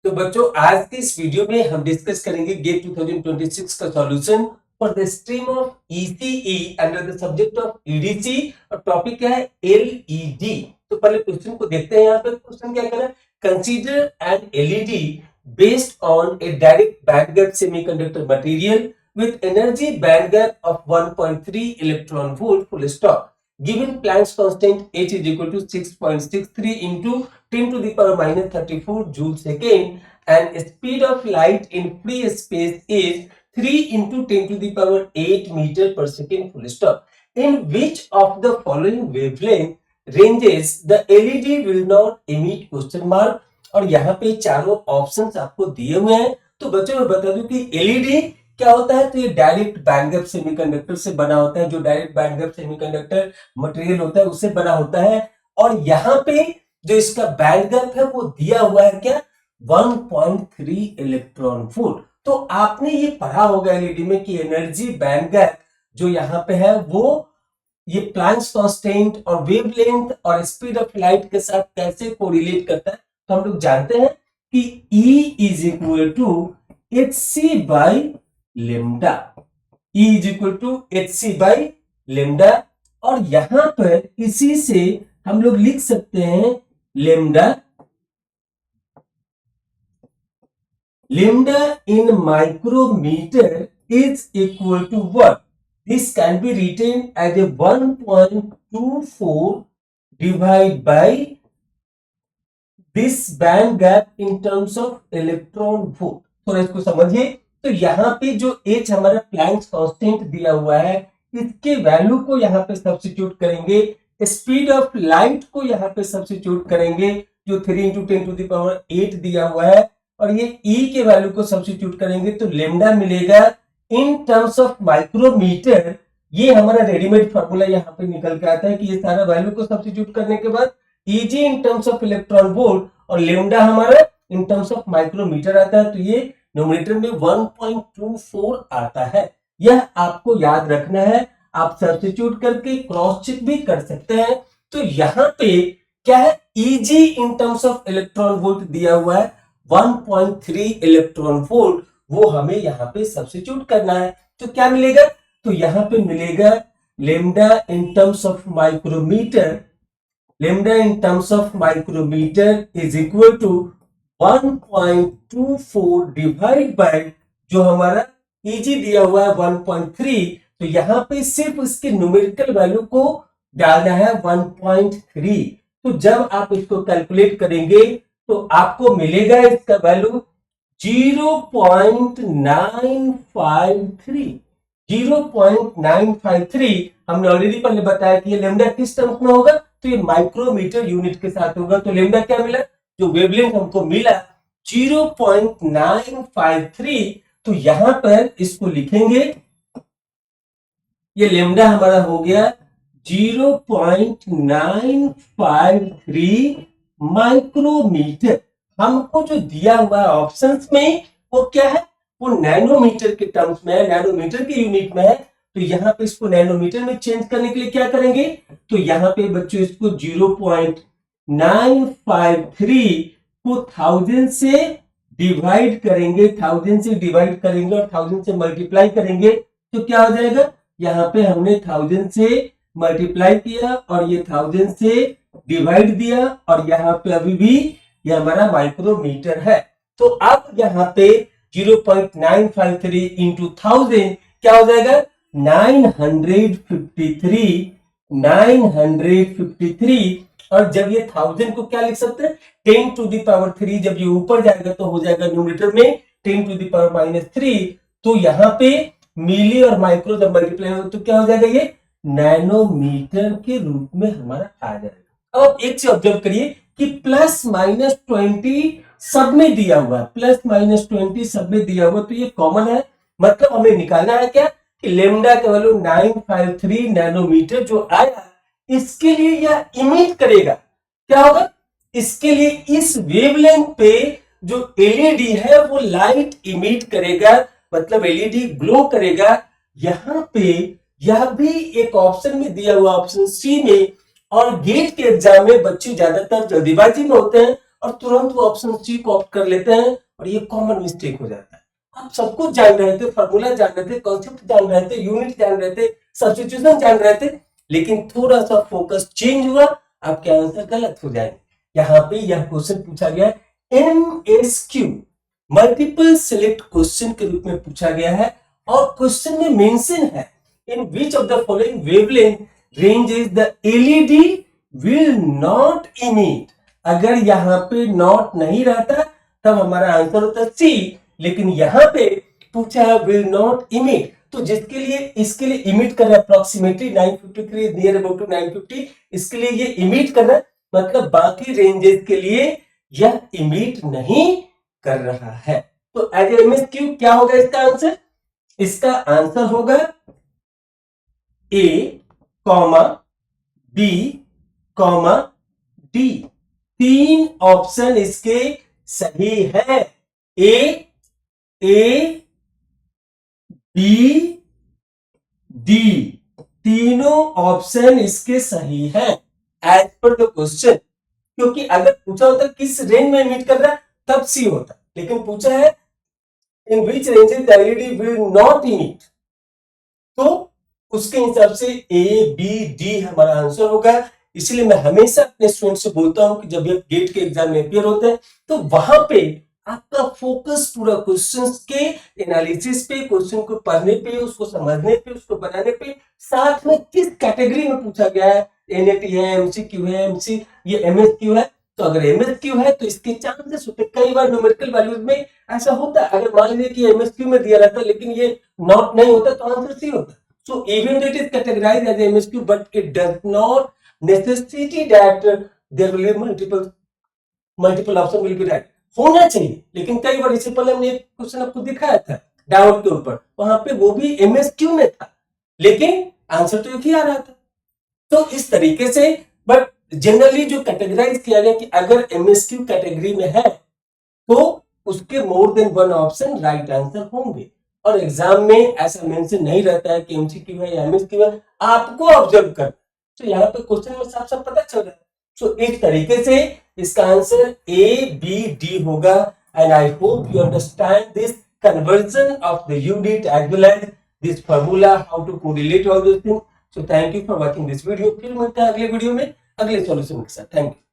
तो बच्चों आज के इस वीडियो में हम डिस्कस करेंगे गेट 2026 का solution for the stream of ECE under the subject of EDC और टॉपिक क्या है एलईडी। तो पहले क्वेश्चन को देखते हैं। यहाँ पे क्वेश्चन क्या कह रहा है, consider N LED based on A direct bandgap semiconductor material with energy bandgap of 1.3 electron volt full stop. Given Planck's constant h is equal to 6.63 into 10 to the power minus 34 joule second and speed of light in free space is 3 into 10 to the power 8 meter per second full stop. In which of the following wavelength ranges the LED will not emit question mark। और यहाँ पे चारों options आपको दिए हुए हैं। तो बच्चों मैं बता दूं कि एलईडी क्या होता है, तो ये डायरेक्ट बैंडगैप सेमीकंडक्टर से बना होता है। जो डायरेक्ट बैंडगैप सेमीकंडक्टर मटेरियल होता है उससे बना होता है। और यहाँ पे जो इसका बैंडगैप है वो दिया हुआ है क्या, 1.3 इलेक्ट्रॉन वोल्ट। तो आपने ये पढ़ा होगा एलईडी में कि एनर्जी बैंडगैप जो यहाँ पे है वो ये प्लैंक्स कांस्टेंट और वेवलेंथ और स्पीड ऑफ लाइट के साथ कैसे कोरिलेट करता है। तो हम लोग जानते हैं कि E is equal to hc by lambda. E is equal to hc by lambda. और यहां पर इसी से हम लोग लिख सकते हैं lambda in micrometer is equal to what, this can be written as a 1.24 divided by this band gap in terms of electron volt। थोड़ा इसको समझिए। तो यहाँ पे जो H हमारा प्लैंक्स कांस्टेंट दिया हुआ है इसके वैल्यू को यहाँ पे सब्स्टिट्यूट करेंगे, स्पीड ऑफ लाइट को यहाँ पे सब्स्टिट्यूट करेंगे जो 3 into 10 to the power 8 दिया हुआ है, और ये E के वैल्यू को सब्स्टिट्यूट करेंगे तो लेमडा मिलेगा इन टर्म्स ऑफ माइक्रोमीटर। ये हमारा रेडीमेड फॉर्मूला यहाँ पे निकल के आता है कि ये सारा वैल्यू को सब्स्टिट्यूट करने के बाद Eg in terms of electron volt और लेमडा हमारा इन टर्म्स ऑफ माइक्रोमीटर आता है। तो ये न्यूमरेटर में 1.24 आता है। यह आपको याद रखना है, आप सब्स्टिट्यूट करके क्रॉस चेक भी कर सकते हैं। तो यहाँ पे क्या है, Eg in terms of electron volt दिया हुआ है 1.3 इलेक्ट्रॉन वोल्ट, वो हमें यहाँ पे सब्स्टिट्यूट करना है। तो क्या मिलेगा, तो यहाँ पे मिलेगा lambda in terms of micrometer, lambda in terms of micrometer is equal to 1.24 divide by जो हमारा Eg दिया हुआ है 1.3। तो यहाँ पे सिर्फ इसके न्यूमेरिकल वैल्यू को डालना है 1.3। तो जब आप इसको कैलकुलेट करेंगे तो आपको मिलेगा इसका वैल्यू 0.953। 0.953 हमने ऑलरेडी पहले बताया कि ये लेमडा किस टर्म्स में होगा, तो ये माइक्रोमीटर यूनिट के साथ होगा। तो लेमडा क्या मिला, जो वेवलेंथ हमको मिला 0.953। तो यहां पर इसको लिखेंगे, ये लेमडा हमारा हो गया 0.953 माइक्रोमीटर। हमको जो दिया हुआ है ऑप्शंस में वो क्या है, वो नैनोमीटर के टर्म्स में है, नैनोमीटर के यूनिट में है। तो यहाँ पे इसको नैनोमीटर में चेंज करने के लिए क्या करेंगे, तो यहाँ पे बच्चों इसको 0.953 को 1000 से डिवाइड करेंगे, 1000 से डिवाइड करेंगे और 1000 से मल्टीप्लाई करेंगे। तो क्या हो जाएगा, यहाँ पे हमने 1000 से मल्टीप्लाई किया और ये 1000 से डिवाइड दिया और यहाँ पे अभी भी ये हमारा माइक्रोमीटर है। तो अब यहाँ पे 0.953 इंटू 1000 क्या हो जाएगा, 953। और जब ये 1000 को क्या लिख सकते हैं, 10 to the power 3। जब ये ऊपर जाएगा तो हो जाएगा न्यूमरेटर में 10 to the power -3। तो यहाँ पे मिली और माइक्रो जब मल्टीप्लाई हो तो क्या हो जाएगा, ये नैनोमीटर के रूप में हमारा आ जाएगा। अब एक चीज ऑब्जर्व करिए कि +-20 सब में दिया हुआ है, +-20 सब में दिया हुआ, तो ये कॉमन है। मतलब हमें निकालना है क्या कि लेमडा का वैल्यू 953 नैनोमीटर जो आया इसके लिए यह इमिट करेगा, क्या होगा, इसके लिए इस वेवलेंथ पे जो एलईडी है वो लाइट इमिट करेगा, मतलब एलईडी ग्लो करेगा। यहाँ पे यह भी एक ऑप्शन में दिया हुआ, ऑप्शन सी में। और गेट के एग्जाम में बच्चे ज्यादातर जल्दीबाजी में होते हैं और तुरंत वो ऑप्शन सी को ऑप्ट कर लेते हैं और ये कॉमन मिस्टेक हो जाता है। आप सब कुछ जान रहे थे, फॉर्मूला जान रहे थे, कॉन्सेप्ट जान रहे थे, यूनिट जान रहे थे, सब्स्टिट्यूशन जान रहे थे, लेकिन थोड़ा सा फोकस चेंज हुआ, आपके आंसर गलत हो जाएंगे। यहाँ पे यह क्वेश्चन पूछा गया MSQ मल्टीपल सिलेक्ट क्वेश्चन के रूप में पूछा गया है और क्वेश्चन में मेंशन है in which of the following wavelength ranges the LED will not emit. अगर यहाँ पे नॉट नहीं रहता तब हमारा आंसर होता सी, लेकिन यहाँ पे पूछा है विल नॉट इमिट, तो जिसके लिए इसके लिए इमिट कर रहा है अप्रोक्सीमेटली 953 नियर अबाउट टू 950, इसके लिए ये इमिट कर रहा है, मतलब बाकी रेंजेस के लिए यह इमिट नहीं कर रहा है। तो एज MSQ क्या होगा इसका आंसर? इसका आंसर होगा A, B, D। 3 ऑप्शन इसके सही है। A, B, D तीनों ऑप्शन इसके सही है एज पर द क्वेश्चन, क्योंकि अगर पूछा होता किस रेंज में इमिट कर रहा है तब सी होता, लेकिन पूछा है in which ranges the LED will not emit, तो उसके हिसाब से A, B, D हमारा आंसर होगा। इसलिए मैं हमेशा अपने स्टूडेंट से बोलता हूं कि जब ये गेट के एग्जाम में अपियर होते हैं तो वहां पे आपका फोकस पूरा क्वेश्चंस के एनालिसिस पे, क्वेश्चन को पढ़ने पे, उसको समझने पे, उसको बनाने पे, साथ में किस कैटेगरी में पूछा गया है, NAT है, MCQ है, ये MSQ है। तो अगर MSQ है तो इसके चांसेस होते, कई बार न्यूमेरिकल वैल्यूज में ऐसा होता है, अगर मान लीजिए कि MSQ में दिया रहता लेकिन ये नॉट नहीं होता तो आंसर सी होता। So even though it is categorized as MSQ, but it does not necessity that there will be multiple option will be right। होना चाहिए, लेकिन कई बार इससे पहले हमने एक क्वेश्चन आपको दिखाया था डाउट के ऊपर, वहां पे वो भी MSQ में था लेकिन आंसर तो एक ही आ रहा था। तो इस तरीके से, बट जनरली जो कैटेगराइज किया गया कि अगर MSQ कैटेगरी में है तो उसके more than one option right answer होंगे, और एग्जाम में ऐसा मेंशन नहीं रहता है कि MCQ है या MSQ है, आपको ऑब्जर्व करना। तो यहाँ पे क्वेश्चन में साफ साफ पता चल रहा है। तो इस तरीके से इसका आंसर A, B, D होगा। And I hope you understand this conversion of the unit as well as this formula, how to correlate all this things. So thank you for watching this video. फिर मिलते हैं अगले video में अगले solution के साथ। Thank you.